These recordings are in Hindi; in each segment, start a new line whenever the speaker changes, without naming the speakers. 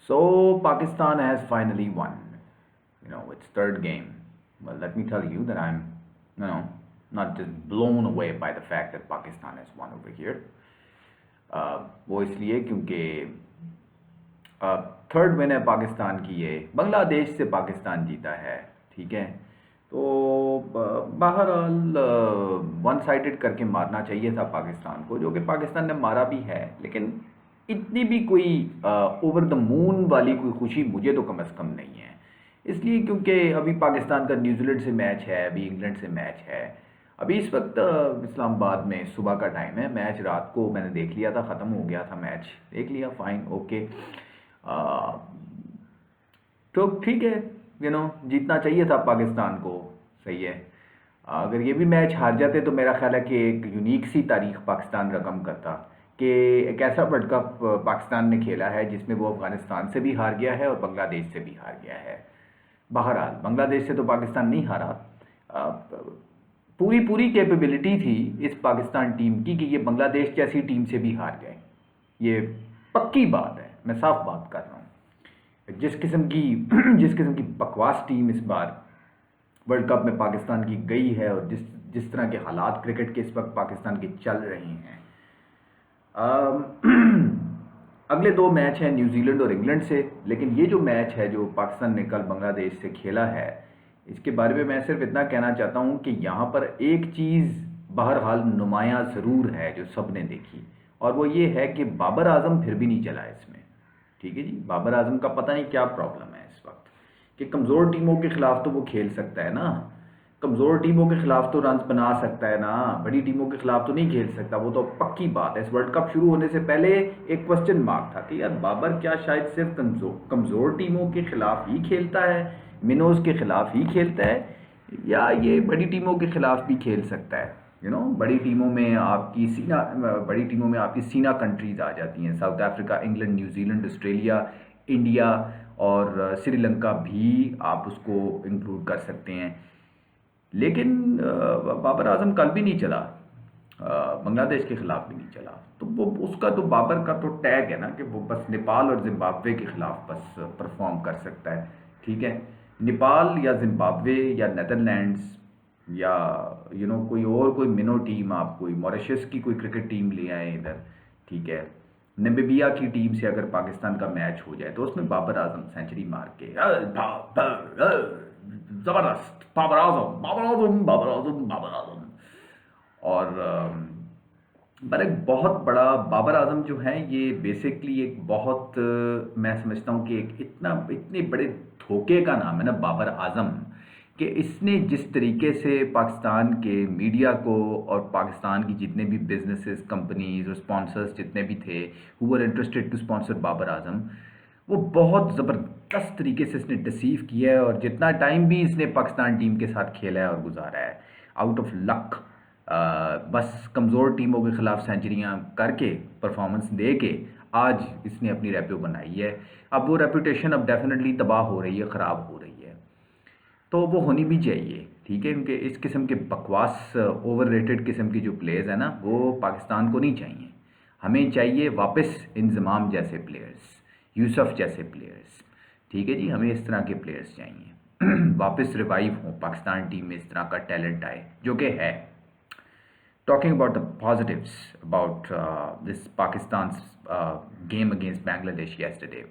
So Pakistan has finally won, its third game. Well, let me tell you that I'm, you know, not just blown away by the fact that Pakistan has won over here. वो इसलिए क्योंकि थर्ड विन है पाकिस्तान की, ये बांग्लादेश से पाकिस्तान जीता है। ठीक है, तो बहरहाल वन साइडेड करके मारना चाहिए था पाकिस्तान को, जो कि पाकिस्तान ने मारा भी है, लेकिन इतनी भी कोई ओवर द मून वाली कोई खुशी मुझे तो कम अज़ कम नहीं है। इसलिए क्योंकि अभी पाकिस्तान का न्यूजीलैंड से मैच है, अभी इंग्लैंड से मैच है। अभी इस वक्त इस्लामाबाद में सुबह का टाइम है, मैच रात को मैंने देख लिया था, ख़त्म हो गया था मैच, देख लिया, फ़ाइन, ओके। तो ठीक है, जीतना चाहिए था पाकिस्तान को, सही है। अगर ये भी मैच हार जाते तो मेरा ख्याल है कि एक यूनिक सी तारीख पाकिस्तान रकम करता, कि एक ऐसा वर्ल्ड कप पाकिस्तान ने खेला है जिसमें वो अफ़गानिस्तान से भी हार गया है और बांग्लादेश से भी हार गया है। बहरहाल बांग्लादेश से तो पाकिस्तान नहीं हारा। पूरी पूरी कैपेबिलिटी थी इस पाकिस्तान टीम की कि ये बांग्लादेश जैसी टीम से भी हार जाए, ये पक्की बात है, मैं साफ बात कर रहा हूँ। जिस किस्म की जिस किस्म की बकवास टीम इस बार वर्ल्ड कप में पाकिस्तान की गई है, और जिस जिस तरह के हालात क्रिकेट के इस वक्त पाकिस्तान के चल रहे हैं, अगले दो मैच हैं न्यूजीलैंड और इंग्लैंड से, लेकिन ये जो मैच है जो पाकिस्तान ने कल बांग्लादेश से खेला है, इसके बारे में मैं सिर्फ इतना कहना चाहता हूँ कि यहाँ पर एक चीज़ बहरहाल नुमायाँ ज़रूर है जो सब ने देखी, और वो ये है कि बाबर आजम फिर भी नहीं चला इसमें। ठीक है जी, बाबर आजम का पता नहीं क्या प्रॉब्लम है इस वक्त, कि कमज़ोर टीमों के ख़िलाफ़ तो वो खेल सकता है ना, कमज़ोर टीमों के खिलाफ तो रन बना सकता है ना, बड़ी टीमों के खिलाफ तो नहीं खेल सकता, वो तो पक्की बात है। इस वर्ल्ड कप शुरू होने से पहले एक क्वेश्चन मार्क था कि यार बाबर क्या शायद सिर्फ कमज़ोर टीमों के खिलाफ ही खेलता है, मिनोज के खिलाफ ही खेलता है, या ये बड़ी टीमों के खिलाफ भी खेल सकता है। बड़ी टीमों में आपकी सीना कंट्रीज आ जाती हैं, south Africa, England, New Zealand, Australia, India और श्रीलंका भी आप उसको इंक्लूड कर सकते हैं। लेकिन बाबर आजम कल भी नहीं चला, बांग्लादेश के खिलाफ भी नहीं चला, तो वो उसका तो बाबर का तो टैग है ना कि वो बस नेपाल और जिम्बाब्वे के खिलाफ बस परफॉर्म कर सकता है। ठीक है, नेपाल या जिम्बाब्वे या नेदरलैंड्स या कोई मिनो टीम, आप कोई मॉरिशस की कोई क्रिकेट टीम ले आए इधर, ठीक है, नमीबिया की टीम से अगर पाकिस्तान का मैच हो जाए तो उसमें बाबर आजम सेंचुरी मार के जबरदस्त, बाबर आजम, बाबर आजम, बाबर आजम, बाबर आजम। और पर एक बहुत बड़ा बाबर आजम जो है, ये बेसिकली एक बहुत मैं समझता हूँ कि एक इतने बड़े धोखे का नाम है ना बाबर आजम, कि इसने जिस तरीके से पाकिस्तान के मीडिया को और पाकिस्तान की जितने भी बिजनेसेस, कंपनीज और स्पॉन्सर्स जितने भी थे who were interested to sponsor Babar Azam, वो बहुत ज़बरदस्त तरीके से इसने डिसीव किया है। और जितना टाइम भी इसने पाकिस्तान टीम के साथ खेला है और गुजारा है, आउट ऑफ लक, बस कमज़ोर टीमों के ख़िलाफ़ सेंचुरियाँ करके, परफॉर्मेंस दे के आज इसने अपनी रेप्यू बनाई है। अब वो रेपूटेशन अब डेफिनेटली तबाह हो रही है, ख़राब हो रही है, तो वो होनी भी चाहिए। ठीक है, क्योंकि इस किस्म के बकवास ओवररेटेड किस्म की जो प्लेयर्स हैं ना, वो पाकिस्तान को नहीं चाहिए। हमें चाहिए वापस इंजमाम जैसे प्लेयर्स, यूसुफ जैसे प्लेयर्स। ठीक है जी, हमें इस तरह के प्लेयर्स चाहिए वापस रिवाइव हों, पाकिस्तान टीम में इस तरह का टैलेंट आए, जो कि है। Talking about the positives about this Pakistan's game against Bangladesh yesterday,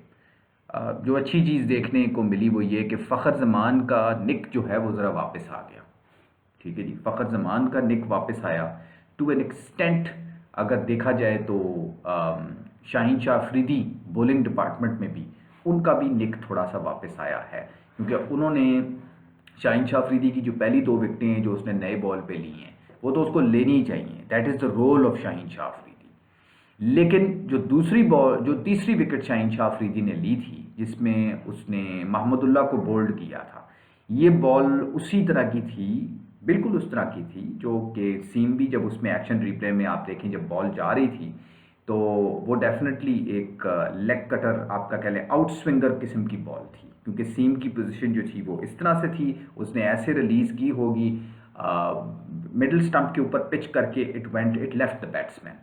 जो अच्छी चीज़ देखने को मिली वो ये कि फ़खर ज़मान का निक जो है वो ज़रा वापस आ गया। ठीक है जी, फ़खर ज़मान का निक वापस आया टू एन एक्सटेंट। अगर देखा जाए तो शाहीन शाह अफरीदी बॉलिंग डिपार्टमेंट में भी उनका भी निक थोड़ा सा वापस आया है, क्योंकि उन्होंने शाहीन शाह अफरीदी की जो पहली 2 विकेटें जो उसने नए बॉल पे ली हैं, वो तो उसको लेनी ही चाहिए, that is the role of Shaheen Shah Afridi. लेकिन जो तीसरी विकेट शाहीन शाह अफरीदी ने ली थी, जिसमें उसने महमूदुल्लाह को बोल्ड किया था, ये बॉल उसी तरह की थी, बिल्कुल उस तरह की थी जो कि सीम भी, जब उसमें एक्शन रिप्ले में आप देखें, जब बॉल जा रही थी तो वो डेफिनेटली एक लेग कटर, आपका कह लें आउट स्विंगर किस्म की बॉल थी, क्योंकि सीम की पोजीशन जो थी वो इस तरह से थी, उसने ऐसे रिलीज़ की होगी मिडिल स्टंप के ऊपर पिच करके, इट लेफ्ट द बैट्समैन।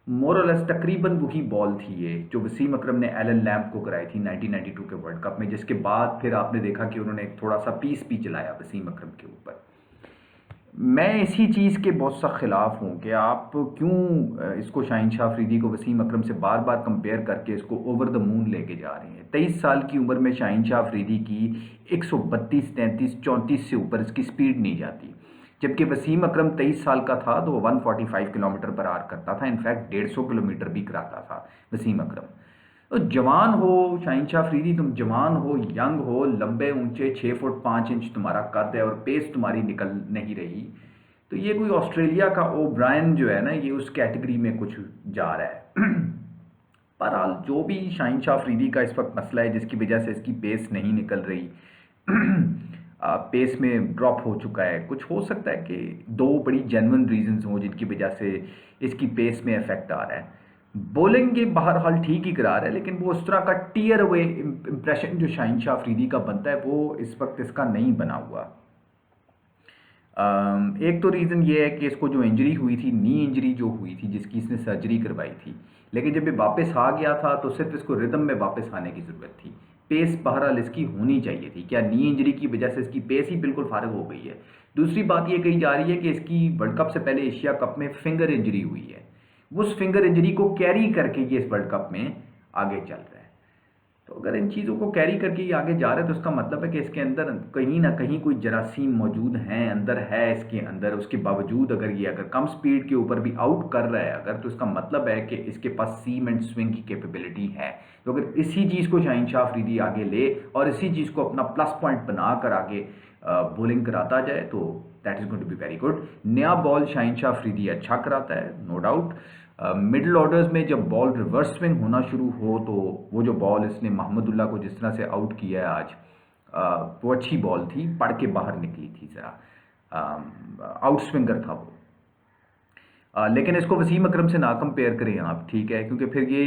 मोर और लेस तकरीबन वही बॉल थी ये जो वसीम अकरम ने एलन लैम्प को कराई थी 1992 के वर्ल्ड कप में, जिसके बाद फिर आपने देखा कि उन्होंने एक थोड़ा सा पीस भी चलाया वसीम अकरम के ऊपर। मैं इसी चीज़ के बहुत सा ख़िलाफ़ हूँ कि आप क्यों इसको शाहीन शाह अफरीदी को वसीम अकरम से बार बार कंपेयर करके इसको ओवर द मून लेके जा रहे हैं। 23 साल की उम्र में शाहीन शाह अफरीदी की 132, 33, 34 से ऊपर इसकी स्पीड नहीं जाती, जबकि वसीम अकरम 23 साल का था तो वो 145 किलोमीटर पर आवर करता था, इनफैक्ट 150 किलोमीटर भी कराता था वसीम अकरम। तो जवान हो शाहीन शाह अफरीदी, तुम जवान हो, यंग हो, लंबे ऊंचे, 6 फुट 5 इंच तुम्हारा कद है और पेस तुम्हारी निकल नहीं रही, तो ये कोई ऑस्ट्रेलिया का ओब्रायन जो है ना, ये उस कैटेगरी में कुछ जा रहा है। बहरहाल जो भी शाहीन शाह अफरीदी का इस वक्त मसला है जिसकी वजह से इसकी पेस नहीं निकल रही, पेस में ड्रॉप हो चुका है, कुछ हो सकता है कि दो बड़ी जेन्युइन रीजंस हों जिनकी वजह से इसकी पेस में इफेक्ट आ रहा है। बॉलिंग ये बहरहाल ठीक ही करा रहा है, लेकिन वो उस तरह का टीयर अवे इंप्रेशन जो शाहीन शाह अफरीदी का बनता है वो इस वक्त इसका नहीं बना हुआ। एक तो रीज़न ये है कि इसको जो इंजरी हुई थी, नी इंजरी जो हुई थी जिसकी इसने सर्जरी करवाई थी, लेकिन जब ये वापस आ गया था तो सिर्फ इसको रिदम में वापस आने की ज़रूरत थी। पेस बहरहाल इसकी होनी चाहिए थी, क्या नी इंजरी की वजह से इसकी पेस ही बिल्कुल फारिग हो गई है। दूसरी बात ये कही जा रही है कि इसकी वर्ल्ड कप से पहले एशिया कप में फिंगर इंजरी हुई है, उस फिंगर इंजरी को कैरी करके ये इस वर्ल्ड कप में आगे चल रहा है। तो अगर इन चीज़ों को कैरी करके ये आगे जा रहा है तो उसका मतलब है कि इसके अंदर कहीं ना कहीं कोई जरासीम मौजूद हैं, अंदर है इसके अंदर। उसके बावजूद अगर ये अगर कम स्पीड के ऊपर भी आउट कर रहा है अगर, तो इसका मतलब है कि इसके पास सीम एंड स्विंग की कैपेबिलिटी है। तो अगर इसी चीज़ को शाहीन शाह अफरीदी आगे ले और इसी चीज़ को अपना प्लस पॉइंट बना कर आगे बॉलिंग कराता जाए तो that is going to be very good. नया बॉल शाहीन शाह अफरीदी अच्छा कराता है, नो डाउट। मिडिल ऑर्डर्स में जब बॉल रिवर्स स्विंग होना शुरू हो तो वो जो बॉल इसने मोहम्मदुल्लाह को जिस तरह से आउट किया है आज, वो अच्छी बॉल थी, पढ़ के बाहर निकली थी, ज़रा आउट स्विंगर था वो। लेकिन इसको वसीम अकरम से ना कंपेयर करें आप, ठीक है, क्योंकि फिर ये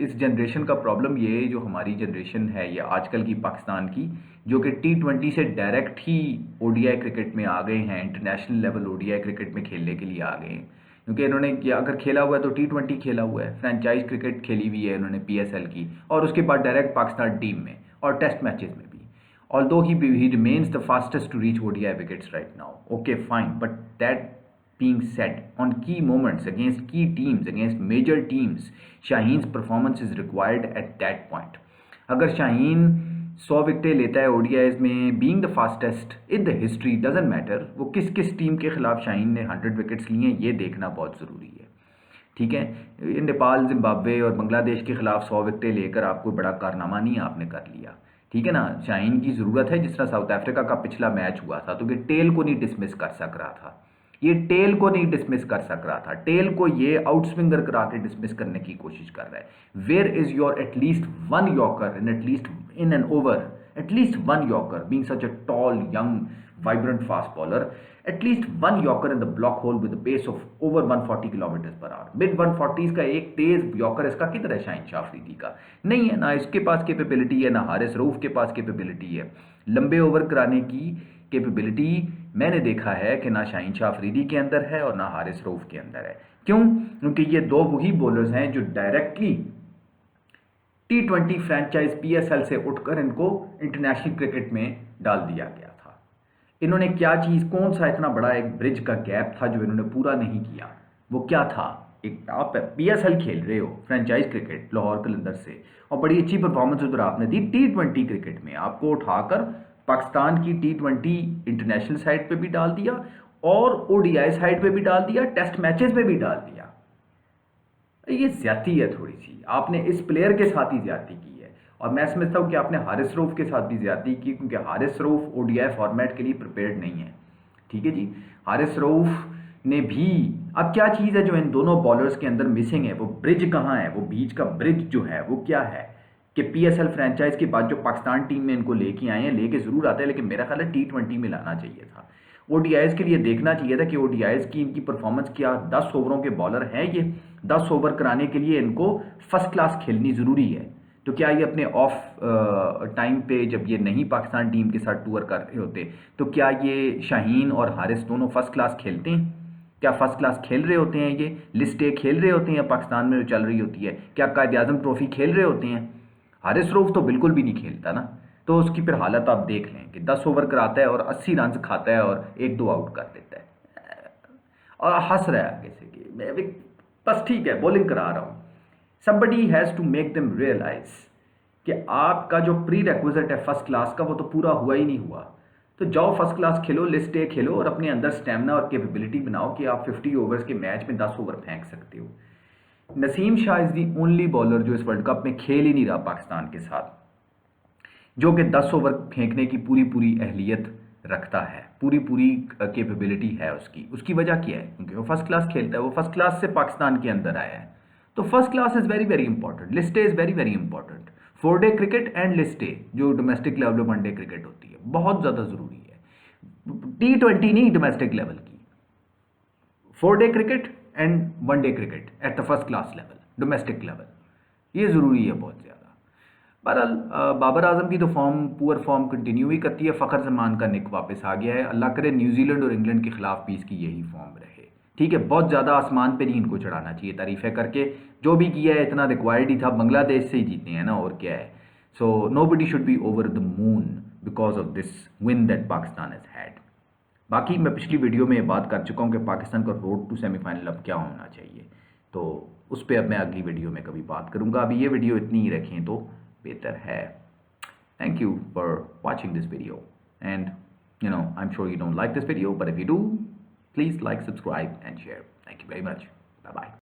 इस जनरेशन का प्रॉब्लम ये जो हमारी जनरेशन है ये आजकल की पाकिस्तान की, जो कि T20 से डायरेक्ट ही ओडीआई क्रिकेट में आ गए हैं, इंटरनेशनल लेवल ओडीआई क्रिकेट में खेलने के लिए आ गए हैं। क्योंकि इन्होंने क्या अगर खेला हुआ है तो T20 खेला हुआ है, फ्रेंचाइज क्रिकेट खेली हुई है इन्होंने PSL की, और उसके बाद डायरेक्ट पाकिस्तान टीम में और टेस्ट मैचेस में भी। Although he remains the fastest to reach ODI wickets right now, okay fine, but that being said, on key moments against key teams, against major teams, Shaheen's performance is required at that point. अगर शाहीन 100 विकेटें लेता है ओडीआईज में, being the fastest in the history, doesn't matter वो किस किस टीम के खिलाफ शाहीन ने 100 विकेट्स लिए हैं, ये देखना बहुत ज़रूरी है, ठीक है। नेपाल, जिम्बाब्वे और बांग्लादेश के खिलाफ 100 विकेटें लेकर आपको बड़ा कारनामा नहीं आपने कर लिया, ठीक है ना। शाहीन की ज़रूरत है, जिस तरह साउथ अफ्रीका का पिछला मैच हुआ था तो ये टेल को नहीं डिसमिस कर सक रहा था, ये टेल को नहीं डिसमिस कर सक रहा था, टेल को ये आउट स्विंगर करा के डिसमिस करने की कोशिश कर रहा है। Where is your at least one yorker in at least in an over, at least one yorker, being such a tall young vibrant fast bowler, at least one yorker in the block hole with the pace of over 140 kilometre per hour. Mid 140s का एक तेज यॉर्कर इसका किधर है शाहीन शाह अफरीदी का? नहीं है, ना इसके पास कैपेबिलिटी है, ना हारिस रऊफ के पास कैपेबिलिटी है लंबे ओवर कराने की। कैपेबिलिटी मैंने देखा है कि ना शाहीन शाह अफरीदी के अंदर है और ना हारिस रऊफ के अंदर है। क्यों? क्योंकि ये दो वही बॉलर्स हैं जो डायरेक्टली T20 फ्रेंचाइज PSL से उठकर इनको इंटरनेशनल क्रिकेट में डाल दिया गया था। इन्होंने क्या चीज़, कौन सा इतना बड़ा एक ब्रिज का गैप था जो इन्होंने पूरा नहीं किया? वो क्या था? एक आप PSL खेल रहे हो फ्रेंचाइज क्रिकेट लाहौर कलंदर से, और बड़ी अच्छी परफॉर्मेंस उधर आपने दी। T20 क्रिकेट में आपको उठाकर पाकिस्तान की T20 इंटरनेशनल साइड पे भी डाल दिया और ODI साइड पे भी डाल दिया, टेस्ट मैचेस में भी डाल दिया। ये ज्यादती है थोड़ी सी, आपने इस प्लेयर के साथ ही ज्यादती की है, और मैं समझता हूँ कि आपने हारिस रऊफ के साथ भी ज्यादती की, क्योंकि हारिस रऊफ ODI फॉर्मेट के लिए प्रिपेयर्ड नहीं है, ठीक है जी। हारिस रऊफ ने भी, अब क्या चीज़ है जो इन दोनों बॉलर्स के अंदर मिसिंग है? वो ब्रिज कहाँ है? वो बीच का ब्रिज जो है वो क्या है कि PSL फ्रेंचाइज के बाद जो पाकिस्तान टीम में इनको लेके आए हैं, लेके ज़रूर आते हैं, लेकिन मेरा ख्याल है T20 में लाना चाहिए था। ODIs के लिए देखना चाहिए था कि ODIs की इनकी परफॉर्मेंस क्या, 10 ओवरों के बॉलर हैं ये, 10 ओवर कराने के लिए इनको फर्स्ट क्लास खेलनी ज़रूरी है। तो क्या ये अपने ऑफ टाइम पे जब ये नहीं पाकिस्तान टीम के साथ टूर कर रहे होते तो क्या ये शाहीन और हारिस दोनों फर्स्ट क्लास खेलते हैं? क्या फर्स्ट क्लास खेल रहे होते हैं? ये लिस्ट ए खेल रहे होते हैं पाकिस्तान में जो चल रही होती है? क्या कायद आजम ट्रॉफी खेल रहे होते हैं? हारिस रऊफ तो बिल्कुल भी नहीं खेलता ना। तो उसकी फिर हालत आप देख लें कि 10 ओवर कराता है और 80 रन खाता है और 1-2 आउट कर देता है और हंस रहा है आगे से कि मैं भी बस ठीक है बॉलिंग करा रहा हूँ। somebody has to make them realise कि आपका जो प्री रेक्विजिट है फर्स्ट क्लास का वो तो पूरा हुआ ही नहीं हुआ। तो जाओ first class Khelo, list A खेलो और अपने अंदर स्टेमिना और कैपेबिलिटी बनाओ कि आप 50 ओवर्स के मैच में 10 ओवर फेंक सकते हो। Naseem Shah is the only bowler जो इस वर्ल्ड कप में खेल ही नहीं रहा पाकिस्तान के साथ, जो कि 10 ओवर फेंकने की पूरी पूरी अहलियत रखता है, पूरी पूरी कैपेबिलिटी है उसकी। उसकी वजह क्या है? क्योंकि वो फर्स्ट क्लास खेलता है, वो फर्स्ट क्लास से पाकिस्तान के अंदर आया है। तो first class is very very important, list A is very very important. 4 day cricket and list A जो डोमेस्टिक लेवल पर 1 डे क्रिकेट होती है बहुत ज़्यादा ज़रूरी है। T20 नहीं, डोमेस्टिक लेवल की 4 day cricket and 1 day cricket at the first class level, domestic level, ये ज़रूरी है बहुत ज़्यादा। बहरहाल बाबर आजम की तो पुअर फॉर्म कंटिन्यू ही करती है। फ़खर जमान का निक वापस आ गया है। अल्लाह करे न्यूजीलैंड और इंग्लैंड के खिलाफ भी इसकी यही फॉर्म रहे। ठीक है, बहुत ज़्यादा आसमान पे नहीं इनको चढ़ाना चाहिए तारीफ़ें करके। जो भी किया है इतना रिक्वायर्ड ही था, बांग्लादेश से ही जीते हैं ना, और क्या है। So nobody should be over the moon because of this win that Pakistan has had. बाकी मैं पिछली वीडियो में ये बात कर चुका हूँ कि पाकिस्तान का रोड टू सेमीफाइनल अब क्या होना चाहिए, तो उस पर अब मैं अगली वीडियो में कभी बात करूँगा। अभी ये वीडियो इतनी ही रखें तो बेहतर है। Thank you for watching this video, and I'm sure you don't like this video, but if you do, please like, subscribe and share. Thank you very much. Bye bye.